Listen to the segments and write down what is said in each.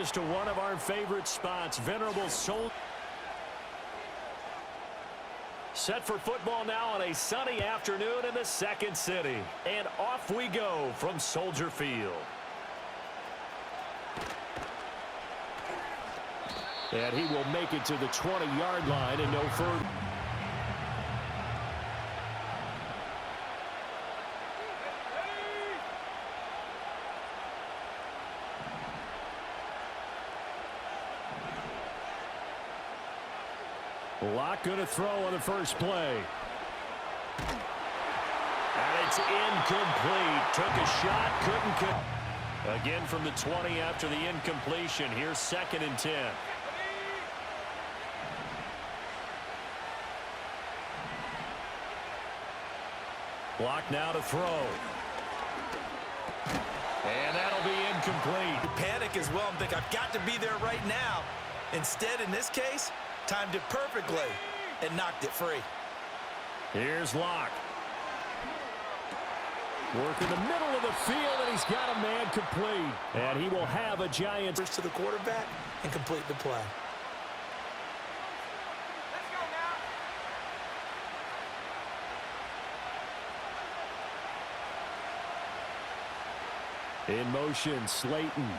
us to one of our favorite spots, Venerable Soldier. Set for football now on a sunny afternoon in the second city. And off we go from Soldier Field. And he will make it to the 20-yard line and no further. Locke going to throw on the first play. And it's incomplete. Took a shot, couldn't. Again from the 20 after the incompletion. Here's 2nd and 10. Locke now to throw. And that'll be incomplete. You panic as well and think, I've got to be there right now. Instead, in this case, timed it perfectly and knocked it free. Here's Locke. Work in the middle of the field, and he's got a man complete. And he will have a Giants to the quarterback and complete the play. In motion, Slayton.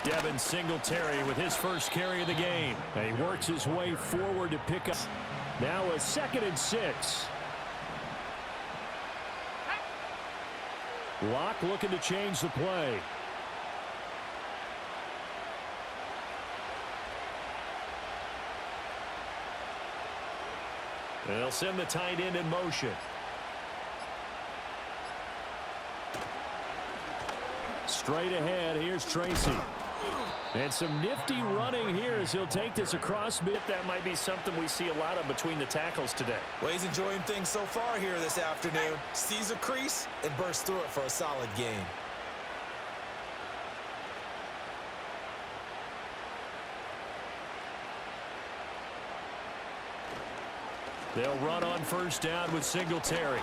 Devin Singletary with his first carry of the game. And he works his way forward to pick up. Now a 2nd and 6. Locke looking to change the play. They'll send the tight end in motion. Straight ahead, here's Tracy. And some nifty running here as he'll take this across mid. That might be something we see a lot of between the tackles today. Well, he's enjoying things so far here this afternoon. Sees a crease and bursts through it for a solid gain. They'll run on first down with Singletary.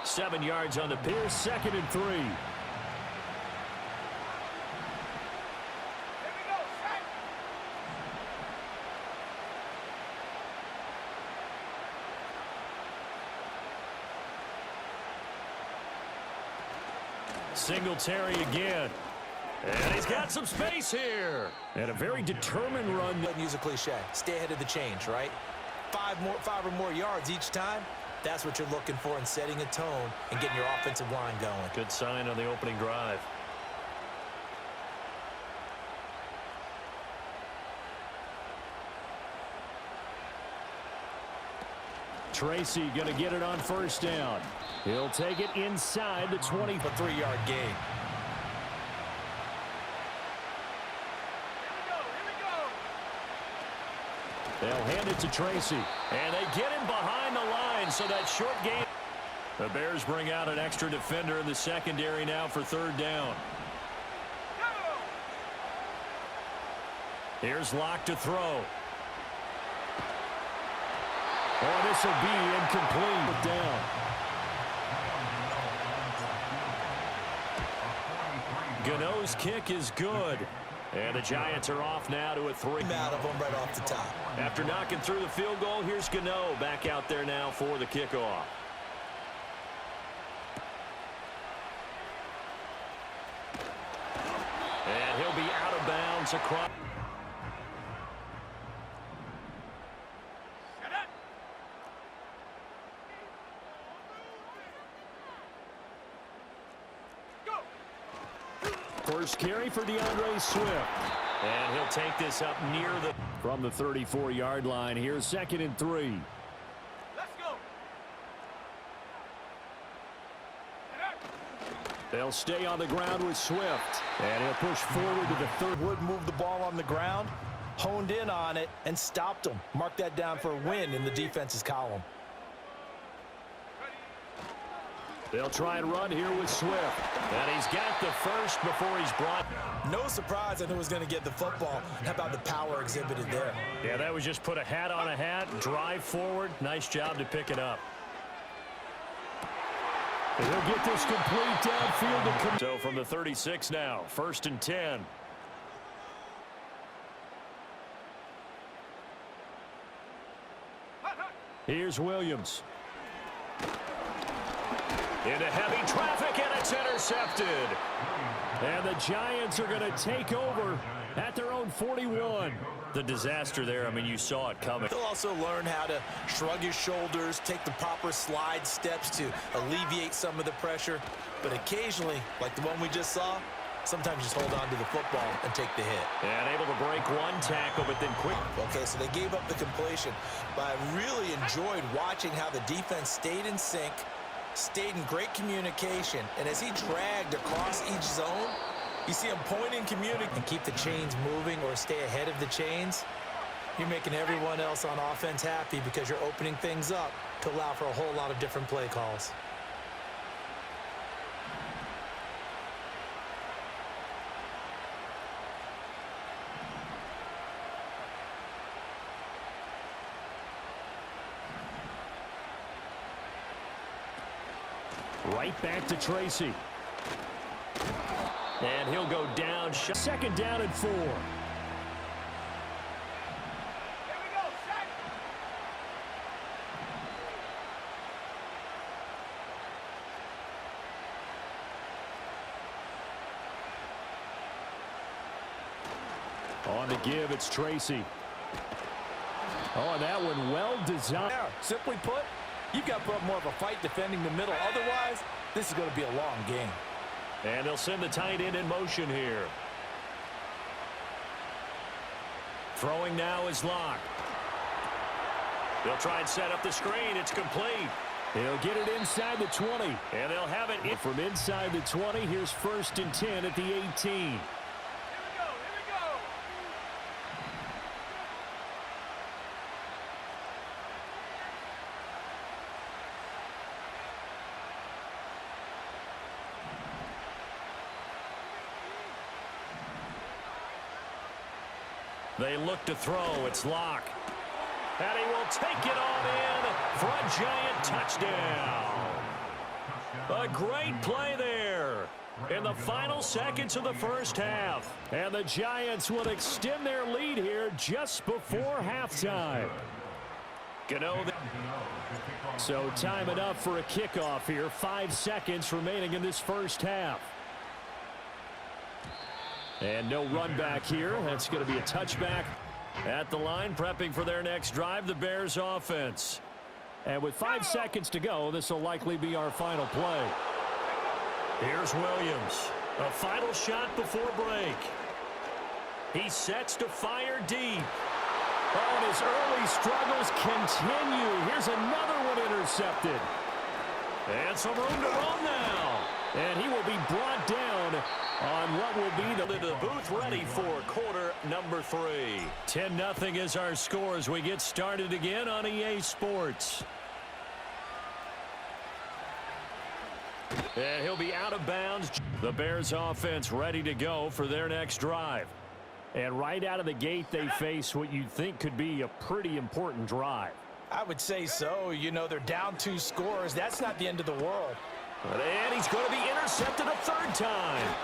7 yards on the pick. 2nd and 3. Singletary again. And he's got some space here. And a very determined run. Let's use a cliche. Stay ahead of the change, right? 5 or more yards each time. That's what you're looking for in setting a tone and getting your offensive line going. Good sign on the opening drive. Tracy going to get it on first down. He'll take it inside the 20. A 3-yard gain. They'll hand it to Tracy. And they get him behind the line, so that short gain. The Bears bring out an extra defender in the secondary now for 3rd down. Here's Locke to throw. Oh, this will be incomplete. Down. Gano's kick is good. And the Giants are off now to a 3. Out of them right off the top. After knocking through the field goal, here's Gano back out there now for the kickoff. And he'll be out of bounds across. First carry for DeAndre Swift. And he'll take this up near the from the 34-yard line. Here's 2nd and 3. Let's go. They'll stay on the ground with Swift. And he'll push forward to the 3rd. Wood moved the ball on the ground, honed in on it, and stopped him. Mark that down for a win in the defense's column. They'll try and run here with Swift. And he's got the first before he's brought. No surprise on who was going to get the football. How about the power exhibited there? Yeah, that was just put a hat on a hat, drive forward. Nice job to pick it up. And he'll get this complete downfield. So from the 36 now, 1st and 10. Here's Williams. Into heavy traffic, and it's intercepted. And the Giants are going to take over at their own 41. The disaster there, I mean, you saw it coming. He'll also learn how to shrug his shoulders, take the proper slide steps to alleviate some of the pressure. But occasionally, like the one we just saw, sometimes just hold on to the football and take the hit. And able to break one tackle, but then quick. Okay, so they gave up the completion. But I really enjoyed watching how the defense stayed in sync, stayed in great communication, and as he dragged across each zone, you see him pointing, communicating, and keep the chains moving or stay ahead of the chains. You're making everyone else on offense happy because you're opening things up to allow for a whole lot of different play calls. Right back to Tracy. And he'll go down. 2nd down and 4. On the give, it's Tracy. Oh, and that one well designed. Simply put, you've got to put up more of a fight defending the middle. Otherwise, this is going to be a long game. And they'll send the tight end in motion here. Throwing now is Locke. They'll try and set up the screen. It's complete. They'll get it inside the 20. And they'll have it from inside the 20. Here's 1st and 10 at the 18. They look to throw. It's Locke. And he will take it on in for a Giant touchdown. A great play there in the final seconds of the first half. And the Giants will extend their lead here just before halftime. So time it up for a kickoff here. 5 seconds remaining in this first half. And no run back here. That's going to be a touchback at the line, prepping for their next drive, the Bears offense. And with 5 seconds to go, this will likely be our final play. Here's Williams. A final shot before break. He sets to fire deep. Oh, and his early struggles continue. Here's another one intercepted. And some room to run now. And he will be brought down on what will be the booth ready for quarter number 3. 10-0 is our score as we get started again on EA Sports. And he'll be out of bounds. The Bears offense ready to go for their next drive. And right out of the gate, they face what you'd think could be a pretty important drive. I would say so. You know, they're down 2 scores. That's not the end of the world. And he's going to be intercepted a 3rd time.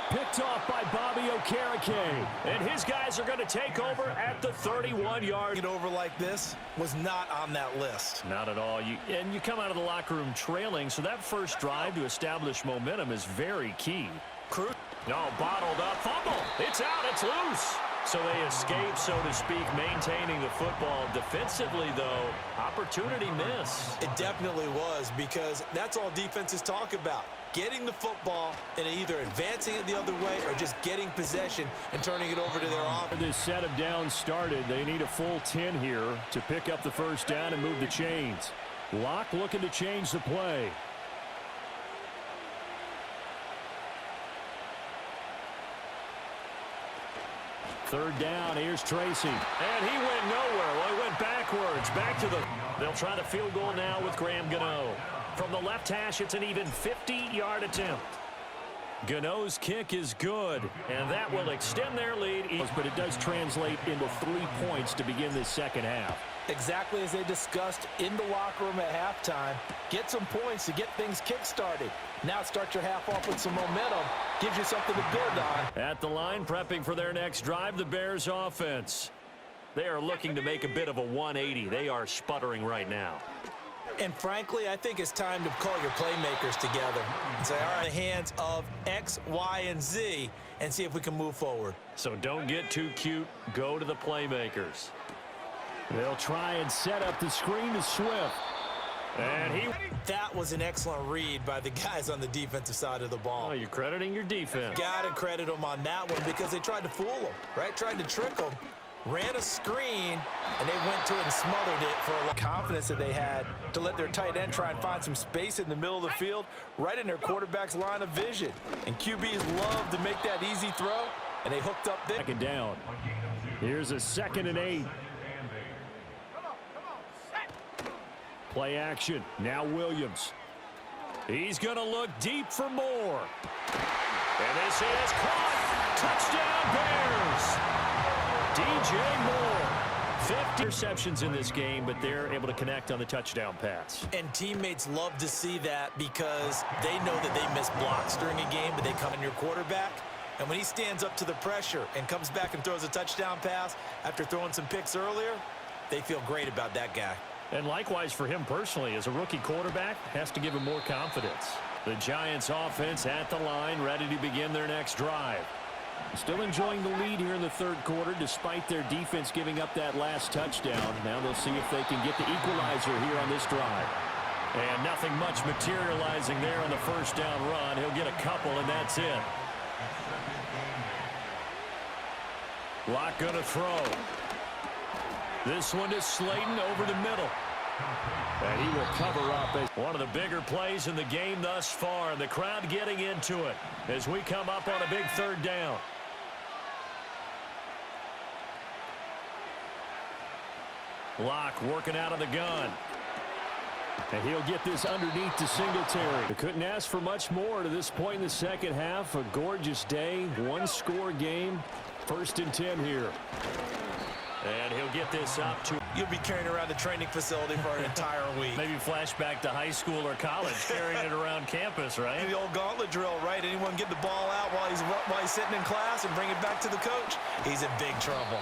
Picked off by Bobby Okereke. And his guys are going to take over at the 31-yard. Get over like this was not on that list. Not at all. You come out of the locker room trailing, so that first drive to establish momentum is very key. No, bottled up. Fumble. It's out. It's loose. So they escape, so to speak, maintaining the football. Defensively, though, opportunity miss. It definitely was, because that's all defenses talk about. Getting the football and either advancing it the other way or just getting possession and turning it over to their offense. This set of downs started. They need a full 10 here to pick up the first down and move the chains. Locke looking to change the play. Third down, here's Tracy. And he went nowhere. Well, he went backwards. Back to they'll try the field goal now with Graham Gano. From the left hash, it's an even 50-yard attempt. Gano's kick is good, and that will extend their lead. But it does translate into 3 points to begin this second half. Exactly as they discussed in the locker room at halftime. Get some points to get things kick-started. Now start your half off with some momentum. Gives you something to build on. At the line, prepping for their next drive, the Bears offense. They are looking to make a bit of a 180. They are sputtering right now. And frankly, I think it's time to call your playmakers together and say, all right, the hands of X, Y, and Z, and see if we can move forward. So don't get too cute. Go to the playmakers. They'll try and set up the screen to Swift. And that was an excellent read by the guys on the defensive side of the ball. Oh, you're crediting your defense. Got to credit them on that one because they tried to fool them, right? Tried to trick them. Ran a screen, and they went to it and smothered it for a lot. Confidence that they had to let their tight end try and find some space in the middle of the field, right in their quarterback's line of vision. And QBs love to make that easy throw, and they hooked up there. Second down. Here's a 2nd and 8. Play action. Now Williams. He's going to look deep for more. And this is caught. Touchdown Bears. DJ Moore. 50 interceptions in this game, but they're able to connect on the touchdown pass. And teammates love to see that because they know that they miss blocks during a game, but they come in your quarterback. And when he stands up to the pressure and comes back and throws a touchdown pass after throwing some picks earlier, they feel great about that guy. And likewise for him personally, as a rookie quarterback, has to give him more confidence. The Giants offense at the line, ready to begin their next drive. Still enjoying the lead here in the third quarter, despite their defense giving up that last touchdown. Now they'll see if they can get the equalizer here on this drive. And nothing much materializing there on the first down run. He'll get a couple, and that's it. Locke going to throw. This one is Slayton over the middle. And he will cover up one of the bigger plays in the game thus far. And the crowd getting into it as we come up on a big third down. Locke working out of the gun. And he'll get this underneath to Singletary. They couldn't ask for much more to this point in the second half. A gorgeous day, one-score game. 1st and 10 here. And he'll get this up to... You'll be carrying around the training facility for an entire week. Maybe flashback to high school or college, carrying it around campus, right? The old gauntlet drill, right? Anyone get the ball out while he's sitting in class and bring it back to the coach? He's in big trouble.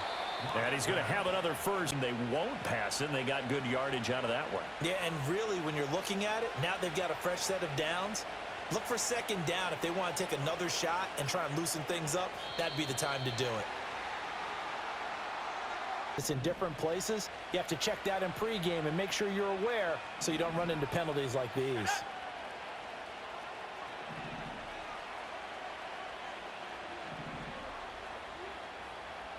And he's going to have another first, and they won't pass it, and they got good yardage out of that one. Yeah, and really, when you're looking at it, now they've got a fresh set of downs. Look for 2nd down. If they want to take another shot and try and loosen things up, that'd be the time to do it. It's in different places. You have to check that in pregame and make sure you're aware so you don't run into penalties like these.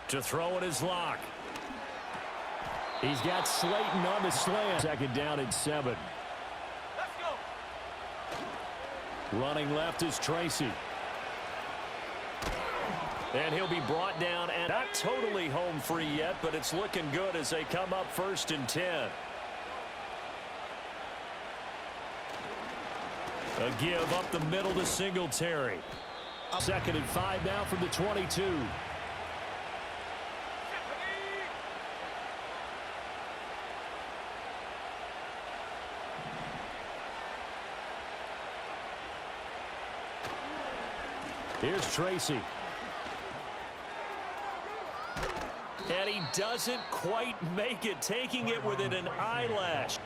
To throw it is Locke. He's got Slayton on the slant. 2nd down and 7. Let's go. Running left is Tracy. And he'll be brought down and not totally home free yet, but it's looking good as they come up 1st and 10. A give up the middle to Singletary. 2nd and 5 now from the 22. Here's Tracy. And he doesn't quite make it, taking it within an eyelash.